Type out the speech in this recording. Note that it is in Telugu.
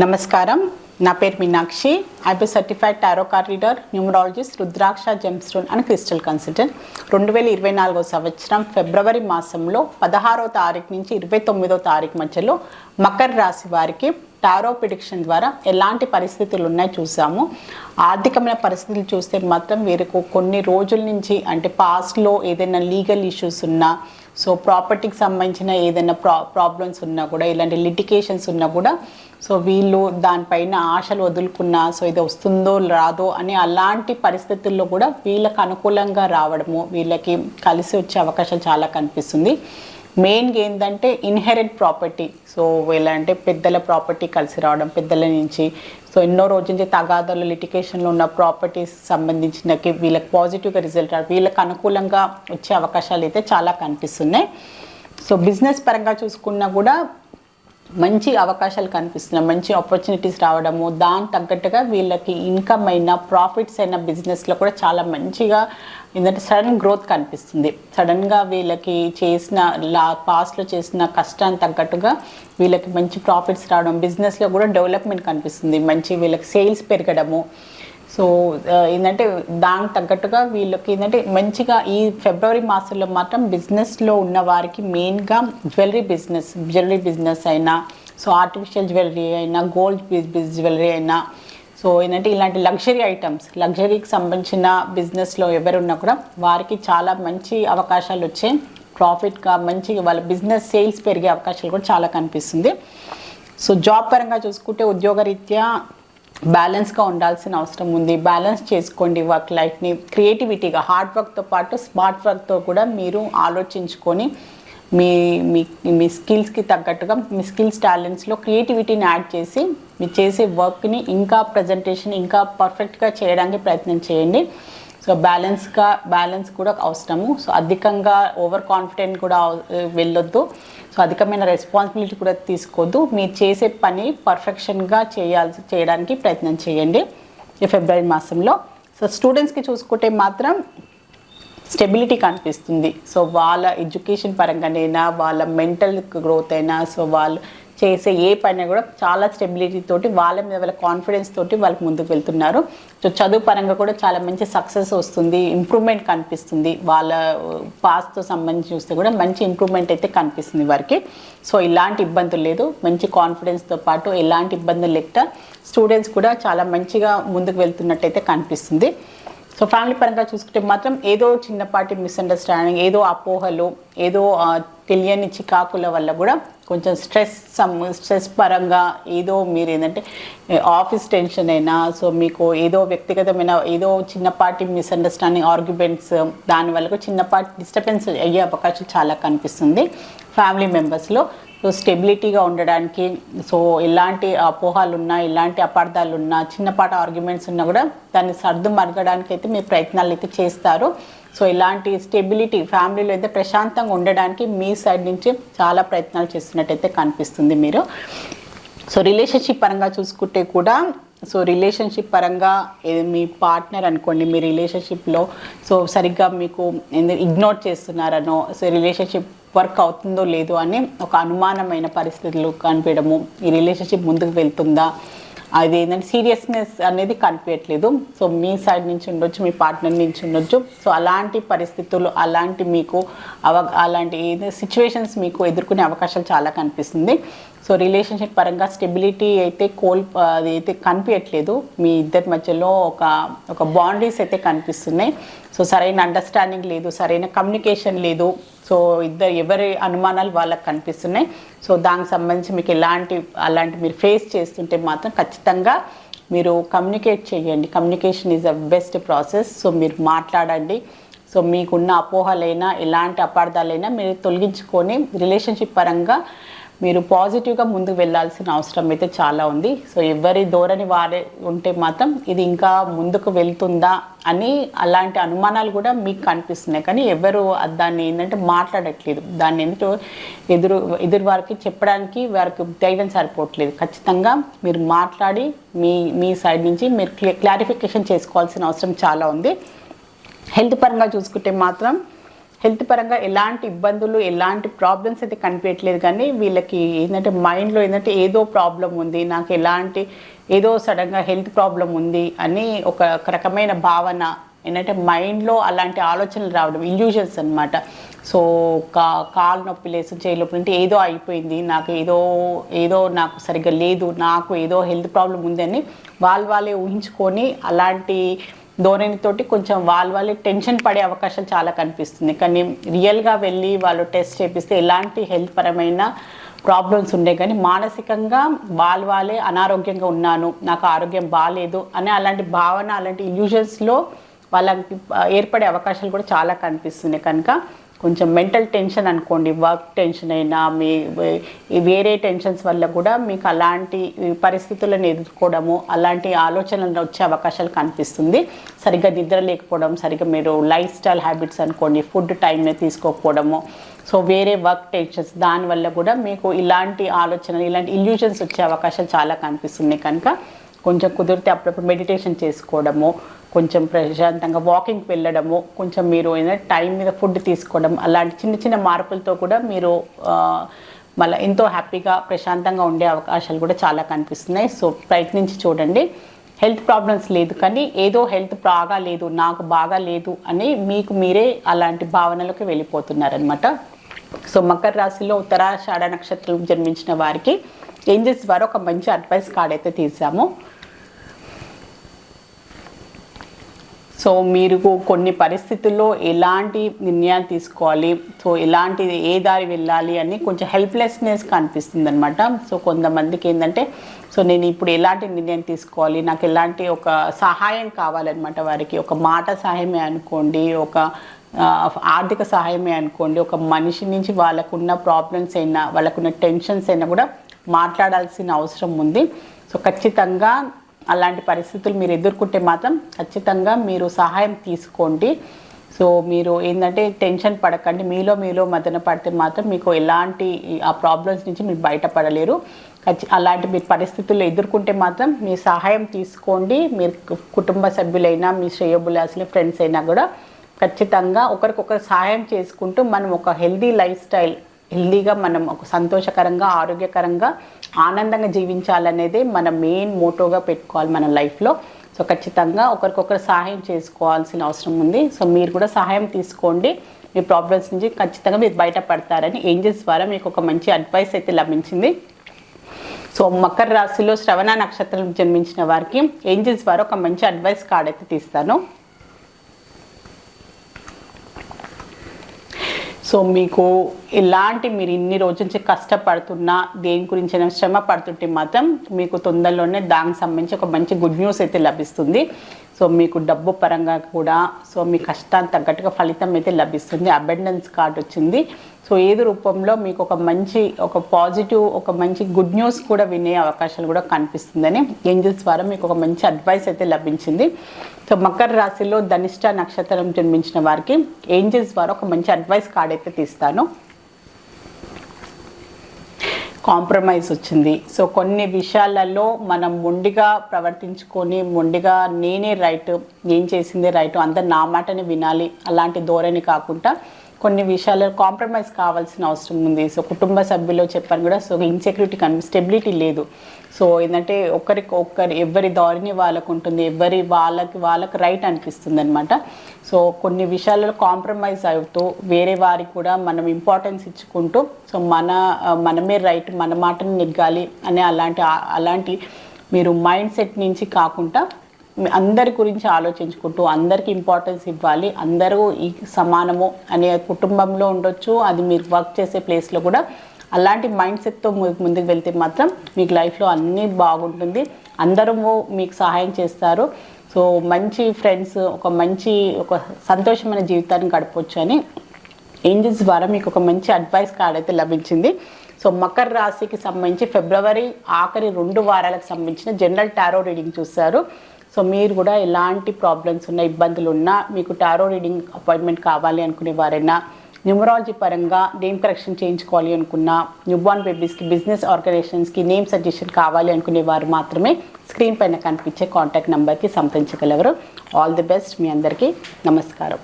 నమస్కారం, నా పేరు Meenakshi. IB certified tarot card reader, numerologist, rudraksha gem stone and crystal consultant. 2024 సంవత్సరం ఫిబ్రవరి మాసంలో 16వ తారీఖు నుంచి 29వ తారీఖు మధ్యలో మకర రాశి వారికి టారో ప్రిడిక్షన్ ద్వారా ఎలాంటి పరిస్థితులు ఉన్నాయో చూసాము. ఆర్థికమైన పరిస్థితులు చూస్తే మాత్రం వీరికి కొన్ని రోజుల నుంచి అంటే పాస్ట్లో ఏదైనా లీగల్ ఇష్యూస్ ఉన్నా, సో ప్రాపర్టీకి సంబంధించిన ఏదైనా ప్రాబ్లమ్స్ ఉన్నా కూడా, ఇలాంటి లిటిగేషన్స్ ఉన్నా కూడా సో వీళ్ళు దానిపైన ఆశలు వదులుకున్నా, సో ఇది వస్తుందో రాదో అని అలాంటి పరిస్థితుల్లో కూడా వీళ్ళకి అనుకూలంగా రావడము, వీళ్ళకి కలిసి వచ్చే అవకాశం చాలా కనిపిస్తుంది. మెయిన్గా ఏంటంటే ఇన్హెరెంట్ ప్రాపర్టీ, సో వీళ్ళంటే పెద్దల ప్రాపర్టీ కలిసి రావడం, పెద్దల నుంచి సో ఎన్నో రోజుల నుంచి తగాదాలు లిటిగేషన్లో ఉన్న ప్రాపర్టీస్ సంబంధించినకి వీళ్ళకి పాజిటివ్గా రిజల్ట్ రావడం, వీళ్ళకి అనుకూలంగా వచ్చే అవకాశాలు అయితే చాలా కనిపిస్తున్నాయి. సో బిజినెస్ పరంగా చూసుకున్నా కూడా మంచి అవకాశాలు కనిపిస్తున్నాయి, మంచి ఆపర్చునిటీస్ రావడము, దాని తగ్గట్టుగా వీళ్ళకి ఇన్కమ్ అయినా ప్రాఫిట్స్ అయినా బిజినెస్లో కూడా చాలా మంచిగా ఏంటంటే సడన్ గ్రోత్ కనిపిస్తుంది. సడన్గా వీళ్ళకి చేసిన పాస్ట్లో చేసిన కష్టాన్ని తగ్గట్టుగా వీళ్ళకి మంచి ప్రాఫిట్స్ రావడం, బిజినెస్లో కూడా డెవలప్మెంట్ కనిపిస్తుంది, మంచి వీళ్ళకి సేల్స్ పెరగడము. సో ఏంటంటే దానికి తగ్గట్టుగా వీళ్ళకి ఏంటంటే మంచిగా ఈ ఫిబ్రవరి మాసంలో మాత్రం బిజినెస్లో ఉన్న వారికి మెయిన్గా జ్యువెలరీ బిజినెస్ అయినా, సో ఆర్టిఫిషియల్ జ్యువెలరీ అయినా, గోల్డ్ జ్యువెలరీ అయినా, సో ఏంటంటే ఇలాంటి లగ్జరీ ఐటమ్స్, లగ్జరీకి సంబంధించిన బిజినెస్లో ఎవరున్నా కూడా వారికి చాలా మంచి అవకాశాలు వచ్చే ప్రాఫిట్గా మంచిగా వాళ్ళ బిజినెస్ సేల్స్ పెరిగే అవకాశాలు కూడా చాలా కనిపిస్తుంది. సో జాబ్ పరంగా చూసుకుంటే ఉద్యోగరీత్యా బ్యాలెన్స్గా ఉండాల్సిన అవసరం ఉంది. బ్యాలెన్స్ చేసుకోండి వర్క్ లైఫ్ని. క్రియేటివిటీగా హార్డ్ వర్క్తో పాటు స్మార్ట్ వర్క్తో కూడా మీరు ఆలోచించుకొని మీ మీ మీ స్కిల్స్కి తగ్గట్టుగా మీ స్కిల్స్ టాలెంట్స్లో క్రియేటివిటీని యాడ్ చేసి మీరు చేసే వర్క్ని ఇంకా ప్రజెంటేషన్ ఇంకా పర్ఫెక్ట్గా చేయడానికి ప్రయత్నం చేయండి. సో బ్యాలెన్స్ కూడా అవసరము. సో అధికంగా ఓవర్ కాన్ఫిడెంట్ కూడా వెళ్ళొద్దు. సో అధికమైన రెస్పాన్సిబిలిటీ కూడా తీసుకోవద్దు. మీరు చేసే పని పర్ఫెక్షన్గా చేయడానికి ప్రయత్నం చేయండి ఈ ఫిబ్రవరి మాసంలో. సో స్టూడెంట్స్కి చూసుకుంటే మాత్రం స్టెబిలిటీ కనిపిస్తుంది. సో వాళ్ళ ఎడ్యుకేషన్ పరంగానైనా, వాళ్ళ మెంటల్ గ్రోత్ అయినా, సో వాళ్ళు చేసే ఏ పైన కూడా చాలా స్టెబిలిటీ తోటి, వాళ్ళ మీద వాళ్ళ కాన్ఫిడెన్స్ తోటి వాళ్ళకి ముందుకు వెళ్తున్నారు. సో చదువు పరంగా కూడా చాలా మంచి సక్సెస్ వస్తుంది, ఇంప్రూవ్మెంట్ కనిపిస్తుంది. వాళ్ళ పాస్తో సంబంధించి చూస్తే కూడా మంచి ఇంప్రూవ్మెంట్ అయితే కనిపిస్తుంది వారికి. సో ఇలాంటి ఇబ్బందులు లేదు, మంచి కాన్ఫిడెన్స్తో పాటు ఎలాంటి ఇబ్బందులు లేక స్టూడెంట్స్ కూడా చాలా మంచిగా ముందుకు వెళ్తున్నట్టయితే కనిపిస్తుంది. సో ఫ్యామిలీ పరంగా చూసుకుంటే మాత్రం ఏదో చిన్నపాటి మిస్అండర్స్టాండింగ్, ఏదో అపోహలు, ఏదో తెలియని చికాకుల వల్ల కూడా కొంచెం స్ట్రెస్ పరంగా ఏదో మీరు ఏంటంటే ఆఫీస్ టెన్షన్ అయినా, సో మీకు ఏదో వ్యక్తిగతమైన ఏదో చిన్నపాటి మిస్అండర్స్టాండింగ్, ఆర్గ్యుమెంట్స్, దానివల్ల కూడా చిన్నపాటి డిస్టర్బెన్స్ అయ్యే అవకాశం చాలా కనిపిస్తుంది ఫ్యామిలీ మెంబర్స్లో. సో స్టెబిలిటీగా ఉండడానికి, సో ఎలాంటి అపోహాలు ఉన్నా, ఎలాంటి అపార్థాలు ఉన్నా, చిన్నపాటి ఆర్గ్యుమెంట్స్ ఉన్నా కూడా దాన్ని సర్దు మరగడానికి అయితే మీరు ప్రయత్నాలు అయితే చేస్తారు. సో ఇలాంటి స్టెబిలిటీ ఫ్యామిలీలో అయితే ప్రశాంతంగా ఉండడానికి మీ సైడ్ నుంచి చాలా ప్రయత్నాలు చేస్తున్నట్టయితే కనిపిస్తుంది మీరు. సో రిలేషన్షిప్ పరంగా చూసుకుంటే కూడా, సో రిలేషన్షిప్ పరంగా మీ పార్ట్నర్ అనుకోండి, మీ రిలేషన్షిప్లో సో సరిగ్గా మీకు ఇగ్నోర్ చేస్తున్నారనో, సో రిలేషన్షిప్ వర్క్ అవుతుందో లేదో అని ఒక అనుమానమైన పరిస్థితులు కనిపించడము, ఈ రిలేషన్షిప్ ముందుకు వెళ్తుందా, అది ఏంటంటే సీరియస్నెస్ అనేది కనిపించట్లేదు. సో మీ సైడ్ నుంచి ఉండొచ్చు, మీ పార్ట్నర్ నుంచి ఉండొచ్చు. సో అలాంటి పరిస్థితులు, అలాంటి మీకు అలాంటి సిచ్యువేషన్స్ మీకు ఎదుర్కొనే అవకాశాలు చాలా కనిపిస్తుంది. సో రిలేషన్షిప్ పరంగా స్టెబిలిటీ అయితే అది అయితే కనిపించట్లేదు. మీ ఇద్దరి మధ్యలో ఒక బౌండరీస్ అయితే కనిపిస్తున్నాయి. సో సరైన అండర్స్టాండింగ్ లేదు, సరైన కమ్యూనికేషన్ లేదు. సో ఎవరి అనుమానాలు వాళ్ళకి కనిపిస్తున్నాయి. సో దానికి సంబంధించి మీకు అలాంటి మీరు ఫేస్ చేస్తుంటే మాత్రం ఖచ్చితంగా మీరు కమ్యూనికేట్ చేయండి. Communication is a best process. So మీరు మాట్లాడండి. సో మీకున్న అపోహలైనా, ఎలాంటి అపార్థాలైనా మీరు తొలగించుకొని రిలేషన్షిప్ పరంగా మీరు పాజిటివ్గా ముందుకు వెళ్ళాల్సిన అవసరం అయితే చాలా ఉంది. సో ఎవరి ధోరణి వారే ఉంటే మాత్రం ఇది ఇంకా ముందుకు వెళ్తుందా అని అలాంటి అనుమానాలు కూడా మీకు కనిపిస్తున్నాయి. కానీ ఎవరు దాన్ని ఏంటంటే మాట్లాడట్లేదు, దాన్ని ఏంటో ఎదురు వారికి చెప్పడానికి వారికి ధైర్యం సరిపోవట్లేదు. ఖచ్చితంగా మీరు మాట్లాడి మీ సైడ్ నుంచి మీరు క్లారిఫికేషన్ చేసుకోవాల్సిన అవసరం చాలా ఉంది. హెల్త్ పరంగా చూసుకుంటే మాత్రం హెల్త్ పరంగా ఎలాంటి ఇబ్బందులు ఎలాంటి ప్రాబ్లమ్స్ అయితే కనిపించట్లేదు, కానీ వీళ్ళకి ఏంటంటే మైండ్లో ఏంటంటే ఏదో ప్రాబ్లం ఉంది, నాకు ఏదో సడన్గా హెల్త్ ప్రాబ్లం ఉంది అని ఒక రకమైన భావన ఏంటంటే మైండ్లో అలాంటి ఆలోచనలు రావడం, ఇల్యూషన్స్ అనమాట. సో కాలు నొప్పి లేసు, చేయి నొప్పి అంటే ఏదో అయిపోయింది, నాకు ఏదో నాకు సరిగ్గా లేదు, నాకు ఏదో హెల్త్ ప్రాబ్లం ఉందని వాళ్ళే ఊహించుకొని అలాంటి ధోరణితోటి కొంచెం వాళ్ళే టెన్షన్ పడే అవకాశాలు చాలా కనిపిస్తుంది. కానీ రియల్గా వెళ్ళి వాళ్ళు టెస్ట్ చేపిస్తే ఎలాంటి హెల్త్ పరమైన ప్రాబ్లమ్స్ ఉండే, కానీ మానసికంగా వాళ్ళే అనారోగ్యంగా ఉన్నాను, నాకు ఆరోగ్యం బాగాలేదు అనే అలాంటి భావన, అలాంటి ఇల్యూషన్స్లో వాళ్ళకి ఏర్పడే అవకాశాలు కూడా చాలా కనిపిస్తున్నాయి. కనుక కొంచెం మెంటల్ టెన్షన్ అనుకోండి, వర్క్ టెన్షన్ అయినా వేరే టెన్షన్స్ వల్ల కూడా మీకు అలాంటి పరిస్థితులను ఎదుర్కోవడము, అలాంటి ఆలోచనలు వచ్చే అవకాశాలు కనిపిస్తుంది. సరిగ్గా నిద్ర లేకపోవడం, సరిగ్గా మీరు లైఫ్ స్టైల్ హ్యాబిట్స్ అనుకోండి, ఫుడ్ టైంని తీసుకోకపోవడము, సో వేరే వర్క్ టెన్షన్స్, దానివల్ల కూడా మీకు ఇలాంటి ఆలోచనలు, ఇలాంటి ఇల్యూషన్స్ వచ్చే అవకాశాలు చాలా కనిపిస్తున్నాయి. కనుక కొంచెం కుదిరితే అప్పుడప్పుడు మెడిటేషన్ చేసుకోవడము, కొంచెం ప్రశాంతంగా వాకింగ్కి వెళ్ళడము, కొంచెం మీరు ఏదైనా టైం మీద ఫుడ్ తీసుకోవడం, అలాంటి చిన్న మార్పులతో కూడా మీరు మళ్ళీ ఎంతో హ్యాపీగా ప్రశాంతంగా ఉండే అవకాశాలు కూడా చాలా కనిపిస్తున్నాయి. సో ప్రయత్నించి చూడండి. హెల్త్ ప్రాబ్లమ్స్ లేదు, కానీ ఏదో హెల్త్ బాగాలేదు, నాకు బాగాలేదు అని మీకు మీరే అలాంటి భావనలోకి వెళ్ళిపోతున్నారనమాట. సో మకర రాశిలో ఉత్తరాషాఢ నక్షత్రం జన్మించిన వారికి ఏంజెల్స్ వారు ఒక మంచి అడ్వైస్ కార్డ్ అయితే తీసాము. సో మీరు కొన్ని పరిస్థితుల్లో ఎలాంటి నిర్ణయాలు తీసుకోవాలి, సో ఏ దారి వెళ్ళాలి అని కొంచెం హెల్ప్లెస్నెస్ కనిపిస్తుంది అనమాట. సో కొంతమందికి ఏంటంటే సో నేను ఇప్పుడు ఎలాంటి నిర్ణయం తీసుకోవాలి, నాకు ఎలాంటి ఒక సహాయం కావాలన్నమాట. వారికి ఒక మాట సహాయమే అనుకోండి, ఒక ఆర్థిక సహాయమే అనుకోండి, ఒక మనిషి నుంచి వాళ్ళకున్న ప్రాబ్లమ్స్ అయినా, వాళ్ళకున్న టెన్షన్స్ అయినా కూడా మాట్లాడాల్సిన అవసరం ఉంది. సో ఖచ్చితంగా అలాంటి పరిస్థితులు మీరు ఎదుర్కొంటే మాత్రం ఖచ్చితంగా మీరు సహాయం తీసుకోండి. సో మీరు ఏంటంటే టెన్షన్ పడకండి, మీలో మదన పడితే మాత్రం మీకు ఎలాంటి ఆ ప్రాబ్లమ్స్ నుంచి మీరు బయటపడలేరు. అలాంటి మీరు పరిస్థితుల్లో ఎదుర్కొంటే మాత్రం మీ సహాయం తీసుకోండి. మీరు కుటుంబ సభ్యులైనా, మీ శ్రేయోభిలాషులు, ఫ్రెండ్స్ అయినా కూడా ఖచ్చితంగా ఒకరికొకరు సహాయం చేసుకుంటూ మనం ఒక హెల్దీగా మనం ఒక సంతోషకరంగా, ఆరోగ్యకరంగా, ఆనందంగా జీవించాలనేది మన మెయిన్ మోటోగా పెట్టుకోవాలి మన లైఫ్లో. సో ఖచ్చితంగా ఒకరికొకరు సహాయం చేసుకోవాల్సిన అవసరం ఉంది. సో మీరు కూడా సహాయం తీసుకోండి, మీ ప్రాబ్లమ్స్ నుంచి ఖచ్చితంగా మీరు బయటపడతారని ఏంజెల్స్ ద్వారా మీకు ఒక మంచి అడ్వైస్ అయితే లభించింది. సో మకర రాశిలో శ్రవణ నక్షత్రం జన్మించిన వారికి ఏంజెల్స్ ద్వారా ఒక మంచి అడ్వైస్ కార్డ్ అయితే తీస్తాను. సో మీకు మీరు ఇన్ని రోజుల నుంచి కష్టపడుతున్నా, దేని గురించి శ్రమ పడుతుంటే మాత్రం మీకు తొందరలోనే దానికి సంబంధించి ఒక మంచి గుడ్ న్యూస్ అయితే లభిస్తుంది. సో మీకు డబ్బు పరంగా కూడా సో మీ కష్టానికి తగ్గట్టుగా ఫలితం అయితే లభిస్తుంది. అబెండెన్స్ కార్డ్ వచ్చింది. సో ఏది రూపంలో మీకు ఒక పాజిటివ్, ఒక మంచి గుడ్ న్యూస్ కూడా వినే అవకాశాలు కూడా కనిపిస్తుందని ఏంజెల్స్ ద్వారా మీకు ఒక మంచి అడ్వైస్ అయితే లభించింది. సో మకర రాశిలో ధనిష్ట నక్షత్రం జన్మించిన వారికి ఏంజెల్స్ ద్వారా ఒక మంచి అడ్వైస్ కార్డ్ అయితే తీస్తాను. కాంప్రమైజ్ వచ్చింది. సో కొన్ని విషయాలలో మనం మొండిగా ప్రవర్తించుకొని, మొండిగా నేనే రైట్, ఏం చేసిందే రైట్, అందరు నా మాటని వినాలి అలాంటి ధోరణి కాకుండా కొన్ని విషయాల్లో కాంప్రమైజ్ కావాల్సిన అవసరం ఉంది. సో కుటుంబ సభ్యులు చెప్పాను కూడా, సో ఇన్సెక్యూరిటీ స్టెబిలిటీ లేదు. సో ఏంటంటే ఎవరి ధోరణి వాళ్ళకు ఉంటుంది, వాళ్ళకి రైట్ అనిపిస్తుంది అనమాట. సో కొన్ని విషయాలలో కాంప్రమైజ్ అవుతూ వేరే వారికి కూడా మనం ఇంపార్టెన్స్ ఇచ్చుకుంటూ సో మనమే రైట్, మన మాటని నెగ్గాలి అనే అలాంటి మీరు మైండ్ సెట్ నుంచి కాకుండా అందరి గురించి ఆలోచించుకుంటూ అందరికీ ఇంపార్టెన్స్ ఇవ్వాలి, అందరూ ఈ సమానము అనే కుటుంబంలో ఉండొచ్చు, అది మీరు వర్క్ చేసే ప్లేస్లో కూడా అలాంటి మైండ్ సెట్తో ముందుకు వెళ్తే మాత్రం మీకు లైఫ్లో అన్నీ బాగుంటుంది, అందరూ మీకు సహాయం చేస్తారు. సో మంచి ఫ్రెండ్స్, ఒక సంతోషమైన జీవితాన్ని గడపవచ్చు అని ఏంజెల్స్ ద్వారా మీకు ఒక మంచి అడ్వైస్ కార్డ్ అయితే లభించింది. సో మకర రాశికి సంబంధించి ఫిబ్రవరి ఆఖరి 2 వారాలకు సంబంధించిన జనరల్ టారో రీడింగ్ చూస్తారు. సో మీరు కూడా ఎలాంటి ప్రాబ్లమ్స్ ఉన్నా, ఇబ్బందులు ఉన్నా, మీకు టారో రీడింగ్ అపాయింట్మెంట్ కావాలి అనుకునే వారైనా, న్యూమరాలజీ పరంగా నేమ్ కరెక్షన్ చేయించుకోవాలి అనుకున్నా, న్యూబార్న్ బేబీస్కి, బిజినెస్ ఆర్గనైజేషన్స్కి నేమ్ సజెషన్ కావాలి అనుకునే వారు మాత్రమే స్క్రీన్ పైన కనిపించే కాంటాక్ట్ నెంబర్కి సంప్రదించగలరు. ఆల్ ది బెస్ట్ మీ అందరికీ. నమస్కారం.